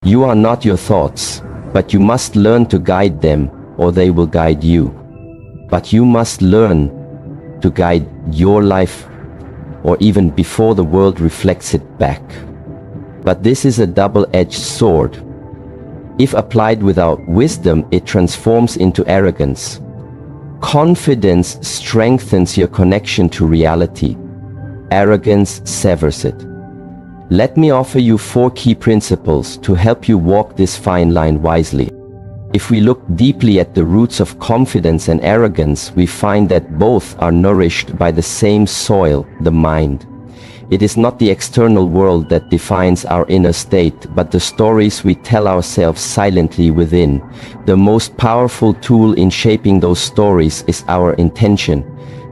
You are not your thoughts, but you must learn to guide them, or they will guide you. But you must learn to guide your life, or even before the world reflects it back. But this is a double-edged sword. If applied without wisdom, it transforms into arrogance. Confidence strengthens your connection to reality. Arrogance severs it. Let me offer you 4 key principles to help you walk this fine line wisely. If we look deeply at the roots of confidence and arrogance, we find that both are nourished by the same soil, the mind. It is not the external world that defines our inner state, but the stories we tell ourselves silently within. The most powerful tool in shaping those stories is our intention.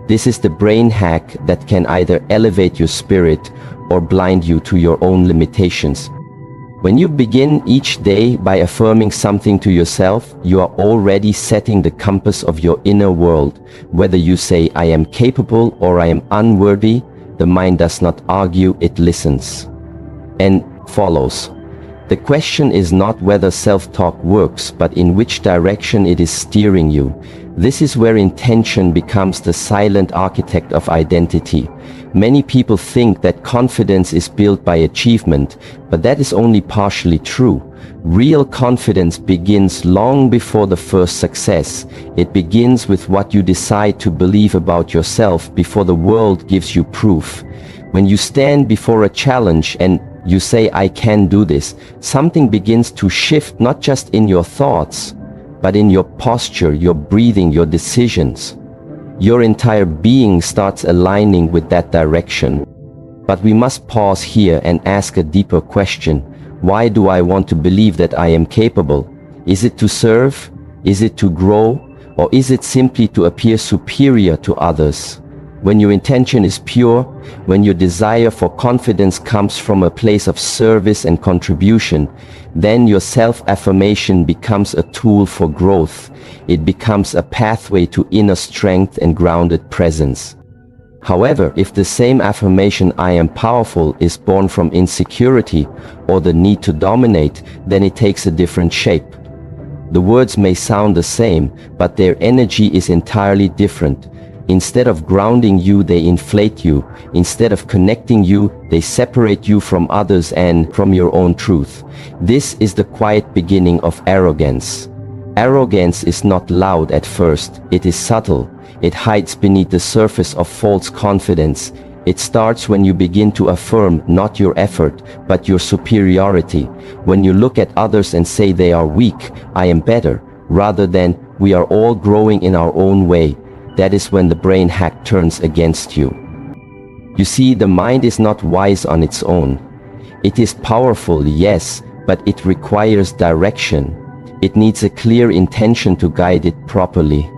This is the brain hack that can either elevate your spirit or blind you to your own limitations. When you begin each day by affirming something to yourself, you are already setting the compass of your inner world. Whether you say, "I am capable" or "I am unworthy," the mind does not argue, it listens and follows. The question is not whether self-talk works, but in which direction it is steering you. This is where intention becomes the silent architect of identity. Many people think that confidence is built by achievement, but that is only partially true. Real confidence begins long before the first success. It begins with what you decide to believe about yourself before the world gives you proof. When you stand before a challenge and you say, "I can do this," something begins to shift, not just in your thoughts, but in your posture, your breathing, your decisions. Your entire being starts aligning with that direction. But we must pause here and ask a deeper question. Why do I want to believe that I am capable? Is it to serve? Is it to grow? Or is it simply to appear superior to others? When your intention is pure, when your desire for confidence comes from a place of service and contribution, then your self-affirmation becomes a tool for growth. It becomes a pathway to inner strength and grounded presence. However, if the same affirmation, "I am powerful," is born from insecurity or the need to dominate, then it takes a different shape. The words may sound the same, but their energy is entirely different. Instead of grounding you, they inflate you. Instead of connecting you, they separate you from others and from your own truth. This is the quiet beginning of arrogance. Arrogance is not loud at first. It is subtle. It hides beneath the surface of false confidence. It starts when you begin to affirm not your effort, but your superiority. When you look at others and say they are weak, "I am better," rather than "we are all growing in our own way." That is when the brain hack turns against you. You see, the mind is not wise on its own. It is powerful, yes, but it requires direction. It needs a clear intention to guide it properly.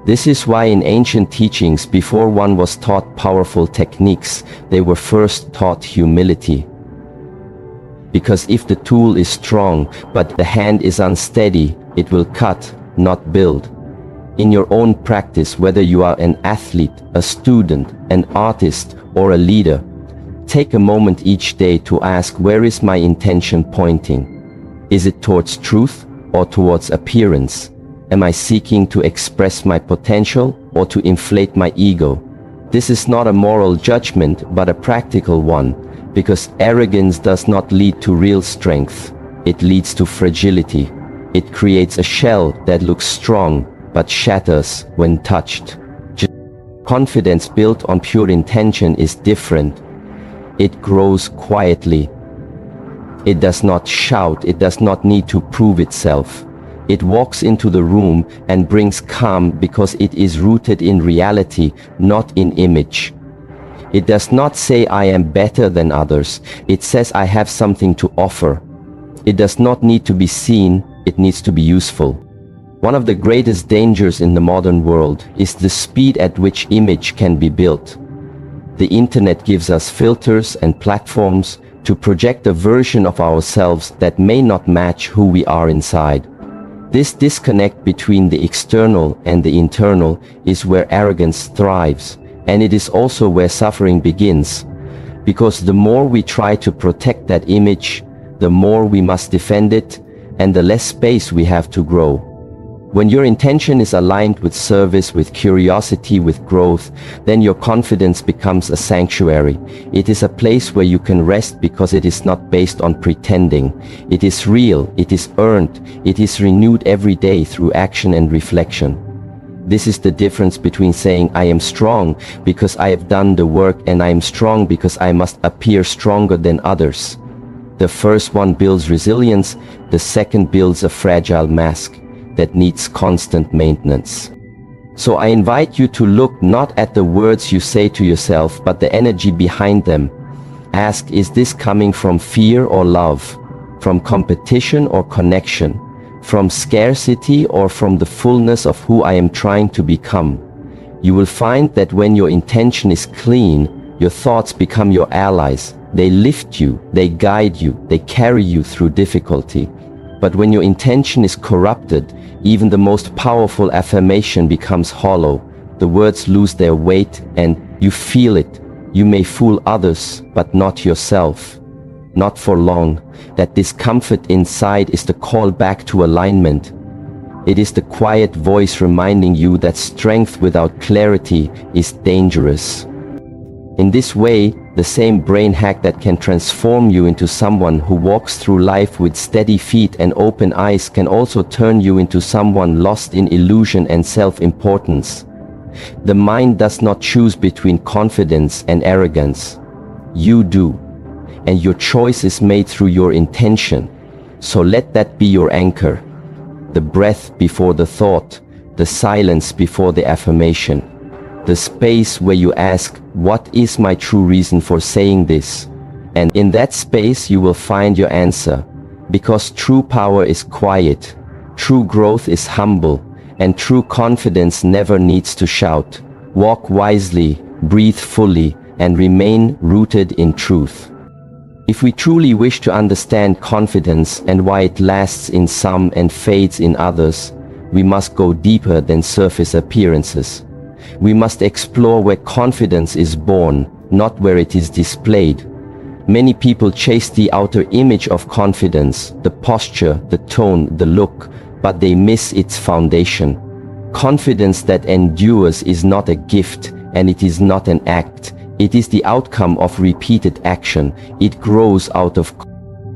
This is why in ancient teachings, before one was taught powerful techniques, they were first taught humility. Because if the tool is strong, but the hand is unsteady, it will cut, not build. In your own practice, whether you are an athlete, a student, an artist, or a leader, take a moment each day to ask, where is my intention pointing? Is it towards truth or towards appearance? Am I seeking to express my potential or to inflate my ego? This is not a moral judgment, but a practical one, because arrogance does not lead to real strength. It leads to fragility. It creates a shell that looks strong, but shatters when touched. Confidence built on pure intention is different. It grows quietly. It does not shout. It does not need to prove itself. It walks into the room and brings calm because it is rooted in reality, not in image. It does not say, "I am better than others." It says, "I have something to offer." It does not need to be seen. It needs to be useful. One of the greatest dangers in the modern world is the speed at which image can be built. The internet gives us filters and platforms to project a version of ourselves that may not match who we are inside. This disconnect between the external and the internal is where arrogance thrives, and it is also where suffering begins. Because the more we try to protect that image, the more we must defend it, and the less space we have to grow. When your intention is aligned with service, with curiosity, with growth, then your confidence becomes a sanctuary. It is a place where you can rest because it is not based on pretending. It is real, it is earned, it is renewed every day through action and reflection. This is the difference between saying I am strong because I have done the work and I am strong because I must appear stronger than others. The first one builds resilience, the second builds a fragile mask that needs constant maintenance. So I invite you to look not at the words you say to yourself, but the energy behind them. Ask, is this coming from fear or love? From competition or connection? From scarcity or from the fullness of who I am trying to become? You will find that when your intention is clean, your thoughts become your allies. They lift you, they guide you, they carry you through difficulty. But when your intention is corrupted, even the most powerful affirmation becomes hollow. The words lose their weight and you feel it. You may fool others, but not yourself. Not for long. That discomfort inside is the call back to alignment. It is the quiet voice reminding you that strength without clarity is dangerous. In this way, the same brain hack that can transform you into someone who walks through life with steady feet and open eyes can also turn you into someone lost in illusion and self-importance. The mind does not choose between confidence and arrogance. You do. And your choice is made through your intention. So let that be your anchor. The breath before the thought, the silence before the affirmation. The space where you ask, what is my true reason for saying this? And in that space you will find your answer. Because true power is quiet, true growth is humble, and true confidence never needs to shout. Walk wisely, breathe fully, and remain rooted in truth. If we truly wish to understand confidence and why it lasts in some and fades in others, we must go deeper than surface appearances. We must explore where confidence is born, not where it is displayed. Many people chase the outer image of confidence, the posture, the tone, the look, but they miss its foundation. Confidence that endures is not a gift, and it is not an act. It is the outcome of repeated action. It grows out of.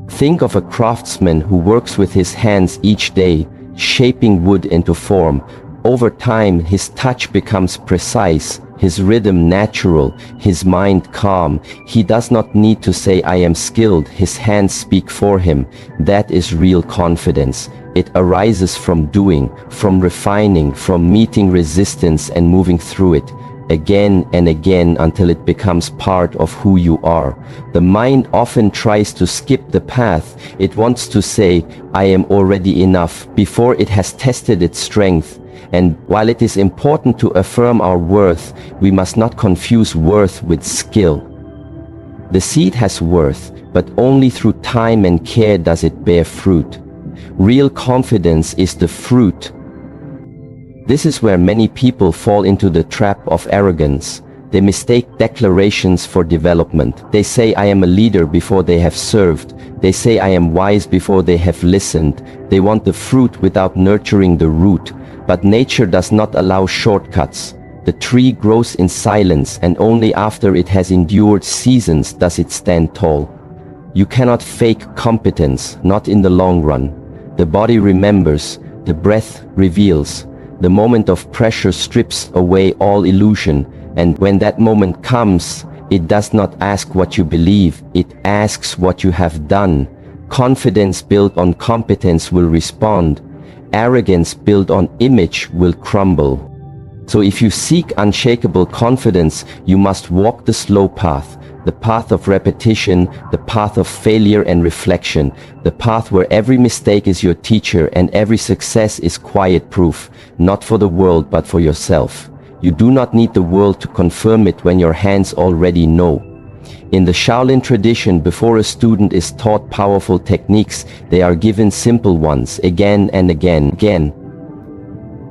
Think of a craftsman who works with his hands each day, shaping wood into form. Over time, his touch becomes precise, his rhythm natural, his mind calm. He does not need to say, I am skilled. His hands speak for him. That is real confidence. It arises from doing, from refining, from meeting resistance and moving through it, again and again until it becomes part of who you are. The mind often tries to skip the path. It wants to say, I am already enough, before it has tested its strength. And while it is important to affirm our worth, we must not confuse worth with skill. The seed has worth, but only through time and care does it bear fruit. Real confidence is the fruit. This is where many people fall into the trap of arrogance. They mistake declarations for development. They say I am a leader before they have served. They say I am wise before they have listened. They want the fruit without nurturing the root. But nature does not allow shortcuts. The tree grows in silence, and only after it has endured seasons does it stand tall. You cannot fake competence, not in the long run. The body remembers, the breath reveals. The moment of pressure strips away all illusion, and when that moment comes, it does not ask what you believe, it asks what you have done. Confidence built on competence will respond. Arrogance built on image will crumble. So if you seek unshakable confidence, you must walk the slow path, the path of repetition, the path of failure and reflection, the path where every mistake is your teacher and every success is quiet proof, not for the world but for yourself. You do not need the world to confirm it when your hands already know. In the Shaolin tradition, before a student is taught powerful techniques, they are given simple ones again and again.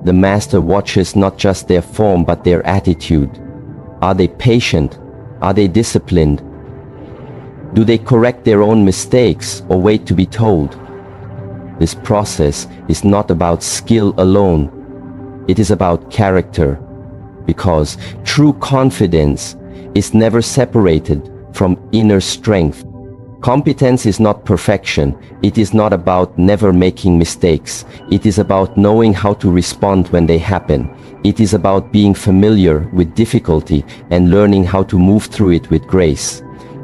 The master watches not just their form but their attitude. Are they patient? Are they disciplined? Do they correct their own mistakes or wait to be told? This process is not about skill alone. It is about character, because true confidence is never separated from inner strength. Competence is not perfection. It is not about never making mistakes. It is about knowing how to respond when they happen. It is about being familiar with difficulty and learning how to move through it with grace.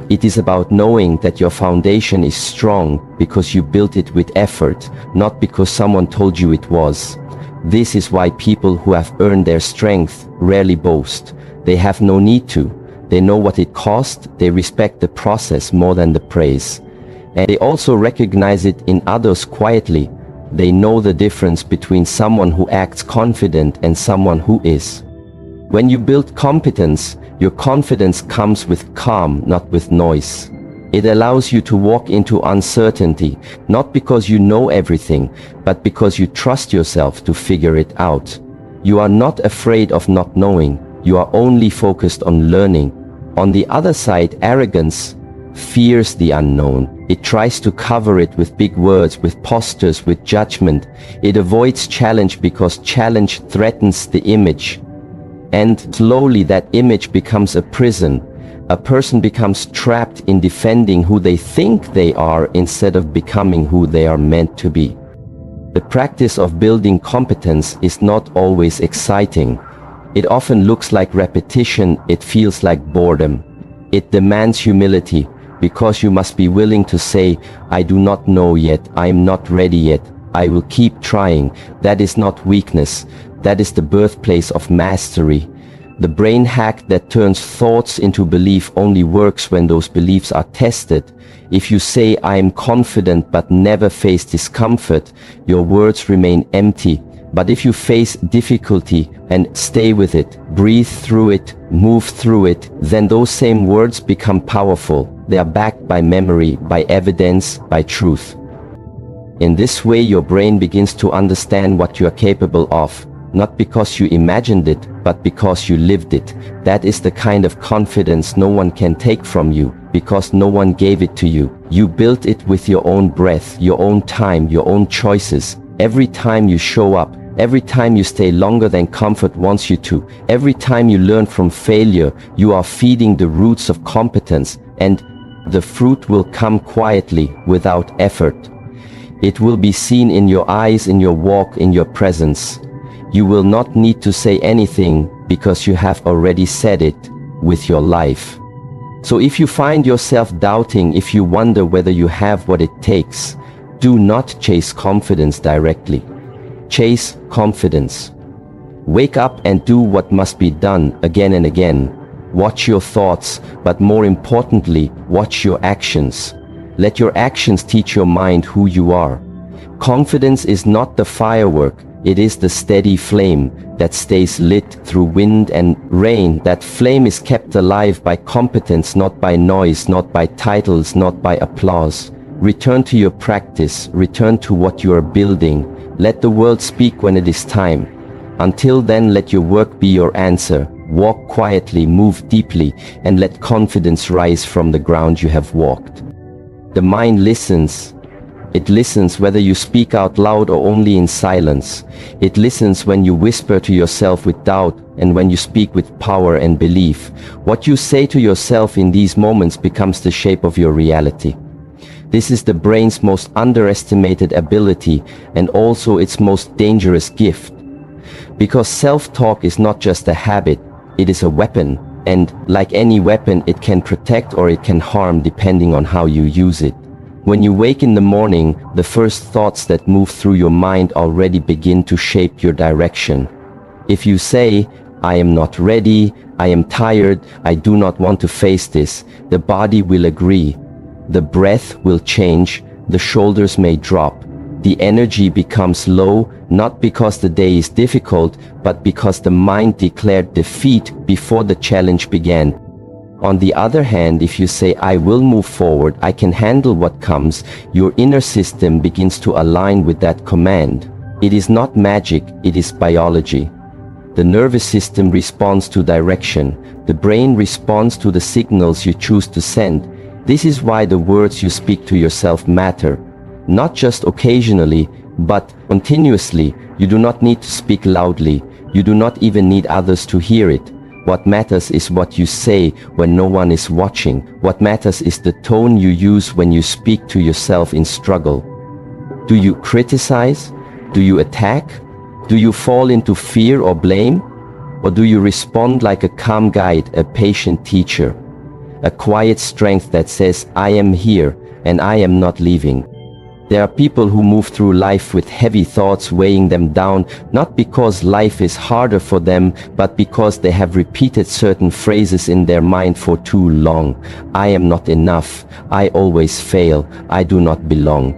It is about knowing that your foundation is strong because you built it with effort, not because someone told you it was. This is why people who have earned their strength rarely boast. They have no need to. They know what it cost, they respect the process more than the praise. And they also recognize it in others quietly. They know the difference between someone who acts confident and someone who is. When you build competence, your confidence comes with calm, not with noise. It allows you to walk into uncertainty, not because you know everything, but because you trust yourself to figure it out. You are not afraid of not knowing. You are only focused on learning. On the other side, arrogance fears the unknown. It tries to cover it with big words, with postures, with judgment. It avoids challenge because challenge threatens the image. And slowly that image becomes a prison. A person becomes trapped in defending who they think they are instead of becoming who they are meant to be. The practice of building competence is not always exciting. It often looks like repetition, it feels like boredom. It demands humility, because you must be willing to say, I do not know yet, I am not ready yet, I will keep trying. That is not weakness, that is the birthplace of mastery. The brain hack that turns thoughts into belief only works when those beliefs are tested. If you say, I am confident but never face discomfort, your words remain empty. But if you face difficulty and stay with it, breathe through it, move through it, then those same words become powerful. They are backed by memory, by evidence, by truth. In this way, your brain begins to understand what you are capable of, not because you imagined it, but because you lived it. That is the kind of confidence no one can take from you, because no one gave it to you. You built it with your own breath, your own time, your own choices. Every time you show up, every time you stay longer than comfort wants you to, every time you learn from failure, you are feeding the roots of competence, and the fruit will come quietly, without effort. It will be seen in your eyes, in your walk, in your presence. You will not need to say anything because you have already said it with your life. So if you find yourself doubting, if you wonder whether you have what it takes, do not chase confidence directly. Chase confidence. Wake up and do what must be done again and again. Watch your thoughts, but more importantly, watch your actions. Let your actions teach your mind who you are. Confidence is not the firework, it is the steady flame that stays lit through wind and rain. That flame is kept alive by competence, not by noise, not by titles, not by applause. Return to your practice, return to what you are building. Let the world speak when it is time. Until then, let your work be your answer. Walk quietly, move deeply, and let confidence rise from the ground you have walked. The mind listens. It listens whether you speak out loud or only in silence. It listens when you whisper to yourself with doubt and when you speak with power and belief. What you say to yourself in these moments becomes the shape of your reality. This is the brain's most underestimated ability and also its most dangerous gift. Because self-talk is not just a habit, it is a weapon. And like any weapon, it can protect or it can harm depending on how you use it. When you wake in the morning, the first thoughts that move through your mind already begin to shape your direction. If you say, I am not ready, I am tired, I do not want to face this, the body will agree. The breath will change, the shoulders may drop. The energy becomes low, not because the day is difficult, but because the mind declared defeat before the challenge began. On the other hand, if you say, I will move forward, I can handle what comes, your inner system begins to align with that command. It is not magic, it is biology. The nervous system responds to direction. The brain responds to the signals you choose to send. This is why the words you speak to yourself matter. Not just occasionally, but continuously. You do not need to speak loudly. You do not even need others to hear it. What matters is what you say when no one is watching. What matters is the tone you use when you speak to yourself in struggle. Do you criticize? Do you attack? Do you fall into fear or blame? Or do you respond like a calm guide, a patient teacher? A quiet strength that says, I am here and I am not leaving. There are people who move through life with heavy thoughts weighing them down, not because life is harder for them, but because they have repeated certain phrases in their mind for too long. I am not enough. I always fail. I do not belong.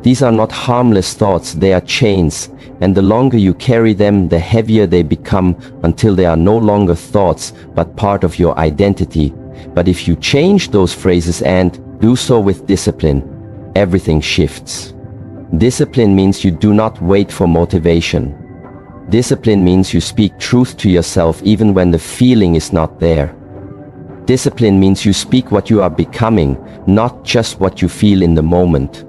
These are not harmless thoughts, they are chains, and the longer you carry them, the heavier they become, until they are no longer thoughts, but part of your identity. But if you change those phrases and do so with discipline, everything shifts. Discipline means you do not wait for motivation. Discipline means you speak truth to yourself even when the feeling is not there. Discipline means you speak what you are becoming, not just what you feel in the moment.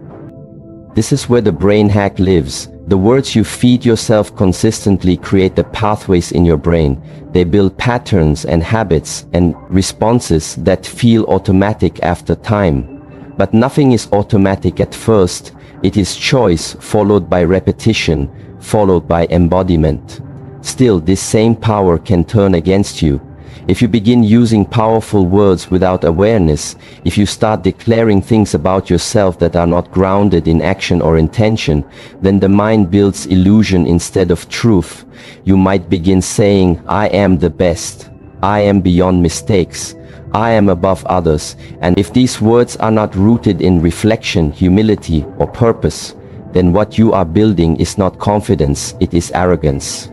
This is where the brain hack lives. The words you feed yourself consistently create the pathways in your brain. They build patterns and habits and responses that feel automatic after time. But nothing is automatic at first. It is choice followed by repetition, followed by embodiment. Still, this same power can turn against you. If you begin using powerful words without awareness, if you start declaring things about yourself that are not grounded in action or intention, then the mind builds illusion instead of truth. You might begin saying, I am the best. I am beyond mistakes. I am above others. And if these words are not rooted in reflection, humility, or purpose, then what you are building is not confidence, it is arrogance.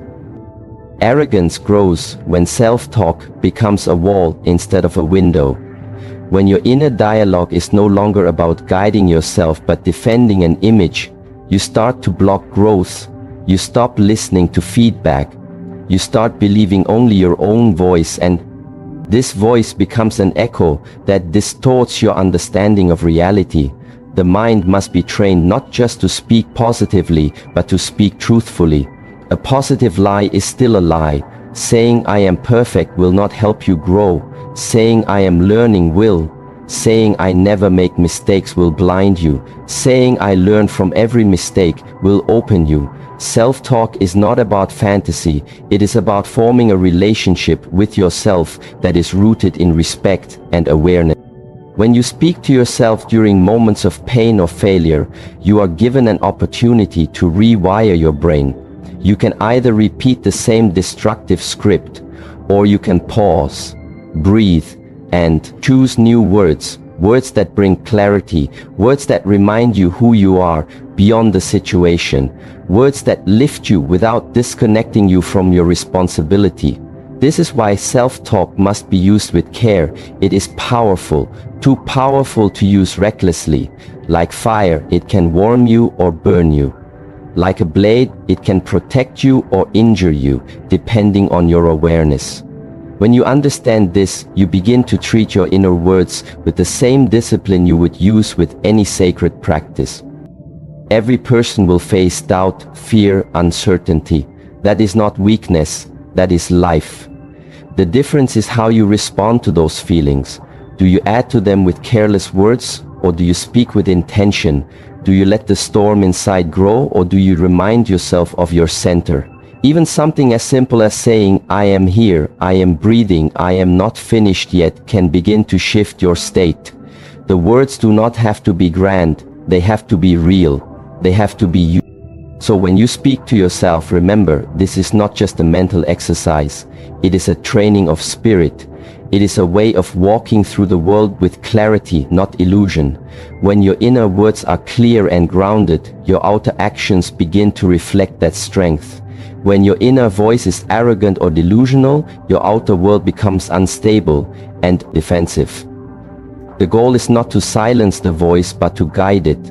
Arrogance grows when self-talk becomes a wall instead of a window. When your inner dialogue is no longer about guiding yourself but defending an image, you start to block growth. You stop listening to feedback. You start believing only your own voice, and this voice becomes an echo that distorts your understanding of reality. The mind must be trained not just to speak positively, but to speak truthfully. A positive lie is still a lie. Saying I am perfect will not help you grow. Saying I am learning will. Saying I never make mistakes will blind you. Saying I learn from every mistake will open you. Self-talk is not about fantasy. It is about forming a relationship with yourself that is rooted in respect and awareness. When you speak to yourself during moments of pain or failure, you are given an opportunity to rewire your brain. You can either repeat the same destructive script, or you can pause, breathe, and choose new words. Words that bring clarity, words that remind you who you are beyond the situation, words that lift you without disconnecting you from your responsibility. This is why self-talk must be used with care. It is powerful, too powerful to use recklessly. Like fire, it can warm you or burn you. Like a blade, it can protect you or injure you, depending on your awareness. When you understand this, you begin to treat your inner words with the same discipline you would use with any sacred practice. Every person will face doubt, fear, uncertainty. That is not weakness, that is life. The difference is how you respond to those feelings. Do you add to them with careless words, or do you speak with intention? Do you let the storm inside grow, or do you remind yourself of your center? Even something as simple as saying, I am here, I am breathing, I am not finished yet, can begin to shift your state. The words do not have to be grand, they have to be real, they have to be you. So when you speak to yourself, remember, this is not just a mental exercise, it is a training of spirit. It is a way of walking through the world with clarity, not illusion. When your inner words are clear and grounded, your outer actions begin to reflect that strength. When your inner voice is arrogant or delusional, your outer world becomes unstable and defensive. The goal is not to silence the voice, but to guide it,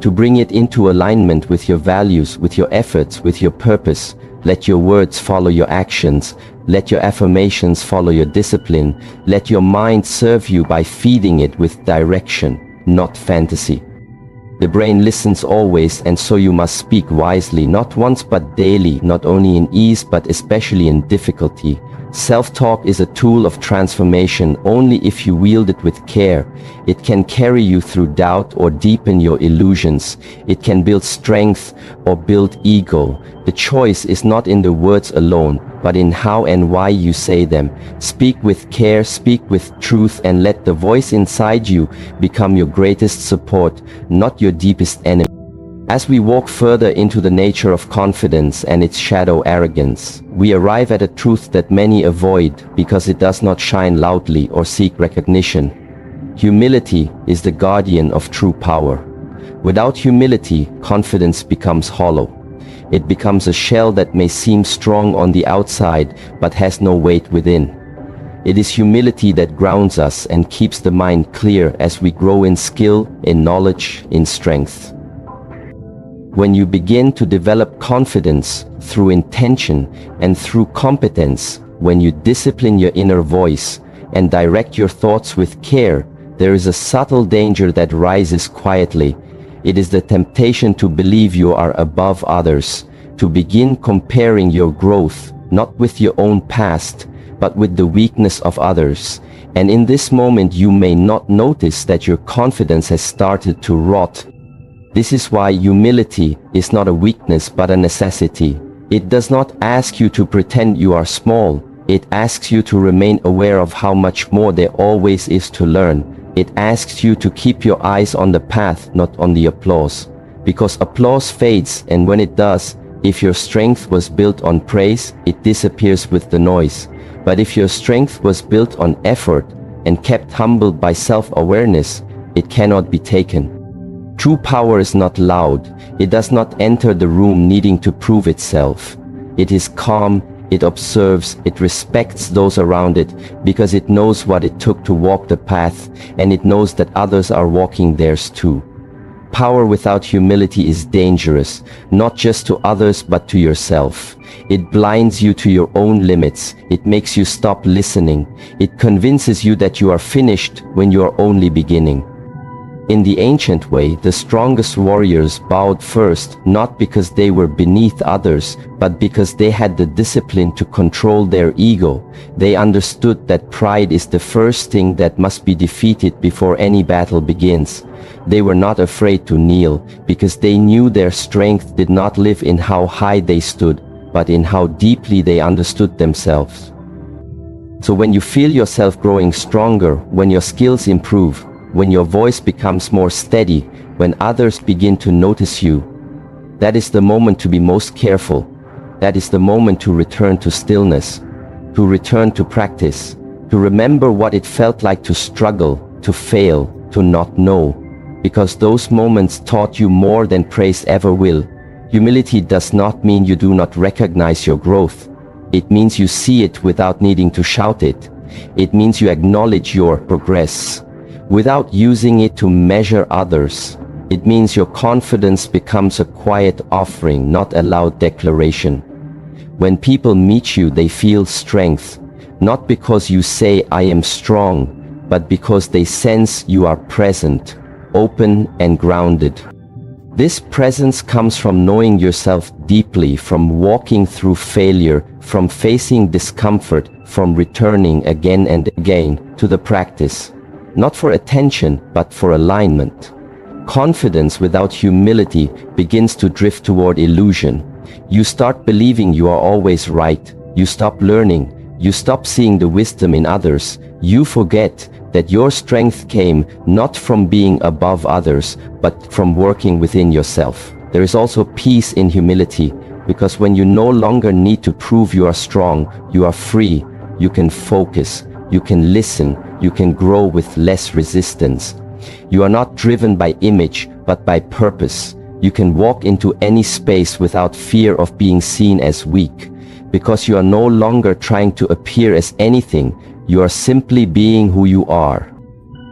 to bring it into alignment with your values, with your efforts, with your purpose. Let your words follow your actions. Let your affirmations follow your discipline. Let your mind serve you by feeding it with direction, not fantasy. The brain listens always, and so you must speak wisely, not once but daily, not only in ease but especially in difficulty. Self-talk is a tool of transformation only if you wield it with care. It can carry you through doubt or deepen your illusions. It can build strength or build ego. The choice is not in the words alone, but in how and why you say them. Speak with care, speak with truth, and let the voice inside you become your greatest support, not your deepest enemy. As we walk further into the nature of confidence and its shadow arrogance, we arrive at a truth that many avoid because it does not shine loudly or seek recognition. Humility is the guardian of true power. Without humility, confidence becomes hollow. It becomes a shell that may seem strong on the outside but has no weight within. It is humility that grounds us and keeps the mind clear as we grow in skill, in knowledge, in strength. When you begin to develop confidence through intention and through competence, when you discipline your inner voice and direct your thoughts with care, there is a subtle danger that rises quietly. It is the temptation to believe you are above others, to begin comparing your growth not with your own past, but with the weakness of others. And in this moment you may not notice that your confidence has started to rot. This is why humility is not a weakness but a necessity. It does not ask you to pretend you are small. It asks you to remain aware of how much more there always is to learn. It asks you to keep your eyes on the path, not on the applause. Because applause fades, and when it does, if your strength was built on praise, it disappears with the noise. But if your strength was built on effort and kept humbled by self-awareness, it cannot be taken. True power is not loud. It does not enter the room needing to prove itself. It is calm, it observes, it respects those around it because it knows what it took to walk the path, and it knows that others are walking theirs too. Power without humility is dangerous, not just to others but to yourself. It blinds you to your own limits. It makes you stop listening. It convinces you that you are finished when you are only beginning. In the ancient way, the strongest warriors bowed first, not because they were beneath others, but because they had the discipline to control their ego. They understood that pride is the first thing that must be defeated before any battle begins. They were not afraid to kneel, because they knew their strength did not live in how high they stood, but in how deeply they understood themselves. So when you feel yourself growing stronger, when your skills improve, when your voice becomes more steady, when others begin to notice you, that is the moment to be most careful. That is the moment to return to stillness, to return to practice, to remember what it felt like to struggle, to fail, to not know, because those moments taught you more than praise ever will. Humility does not mean you do not recognize your growth. It means you see it without needing to shout it. It means you acknowledge your progress without using it to measure others. It means your confidence becomes a quiet offering, not a loud declaration. When people meet you, they feel strength, not because you say, "I am strong," but because they sense you are present, open and grounded. This presence comes from knowing yourself deeply, from walking through failure, from facing discomfort, from returning again and again to the practice. Not for attention, but for alignment. Confidence without humility begins to drift toward illusion. You start believing you are always right. You stop learning. You stop seeing the wisdom in others. You forget that your strength came not from being above others, but from working within yourself. There is also peace in humility, because when you no longer need to prove you are strong, you are free. You can focus. You can listen. You can grow with less resistance. You are not driven by image, but by purpose. You can walk into any space without fear of being seen as weak, because you are no longer trying to appear as anything. You are simply being who you are.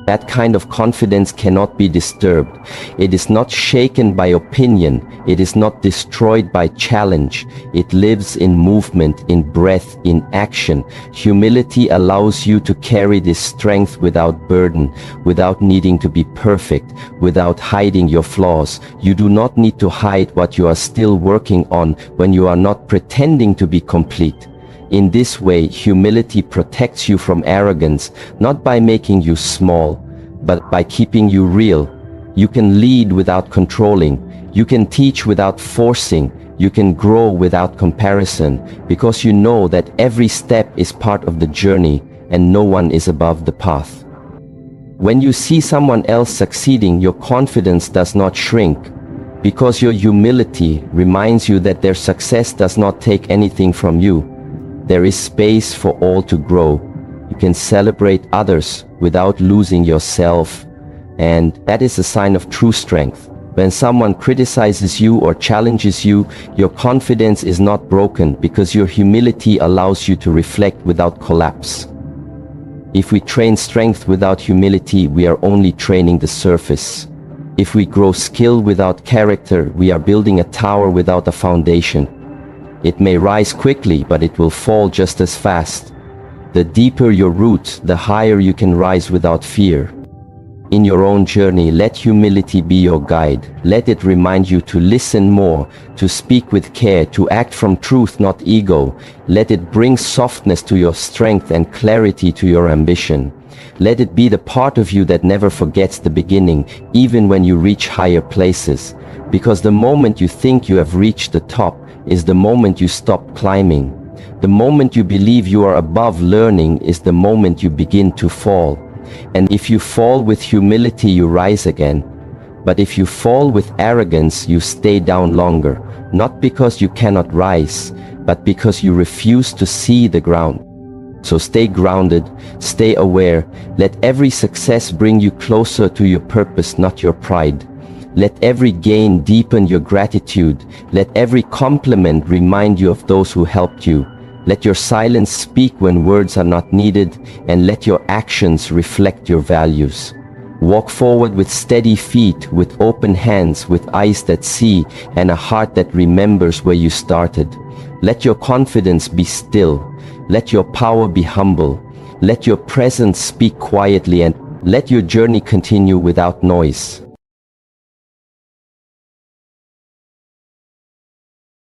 That kind of confidence cannot be disturbed. It is not shaken by opinion. It is not destroyed by challenge. It lives in movement, in breath, in action. Humility allows you to carry this strength without burden, without needing to be perfect, without hiding your flaws. You do not need to hide what you are still working on when you are not pretending to be complete. In this way, humility protects you from arrogance, not by making you small, but by keeping you real. You can lead without controlling. You can teach without forcing. You can grow without comparison, because you know that every step is part of the journey and no one is above the path. When you see someone else succeeding, your confidence does not shrink, because your humility reminds you that their success does not take anything from you. There is space for all to grow. You can celebrate others without losing yourself, and that is a sign of true strength. When someone criticizes you or challenges you, your confidence is not broken because your humility allows you to reflect without collapse. If we train strength without humility, we are only training the surface. If we grow skill without character, we are building a tower without a foundation. It may rise quickly, but it will fall just as fast. The deeper your roots, the higher you can rise without fear. In your own journey, let humility be your guide. Let it remind you to listen more, to speak with care, to act from truth, not ego. Let it bring softness to your strength and clarity to your ambition. Let it be the part of you that never forgets the beginning, even when you reach higher places. Because the moment you think you have reached the top is the moment you stop climbing. The moment you believe you are above learning is the moment you begin to fall. And if you fall with humility, you rise again. But if you fall with arrogance, you stay down longer, not because you cannot rise, but because you refuse to see the ground. So stay grounded, stay aware. Let every success bring you closer to your purpose, not your pride. Let every gain deepen your gratitude. Let every compliment remind you of those who helped you. Let your silence speak when words are not needed, and let your actions reflect your values. Walk forward with steady feet, with open hands, with eyes that see, and a heart that remembers where you started. Let your confidence be still. Let your power be humble. Let your presence speak quietly, and let your journey continue without noise.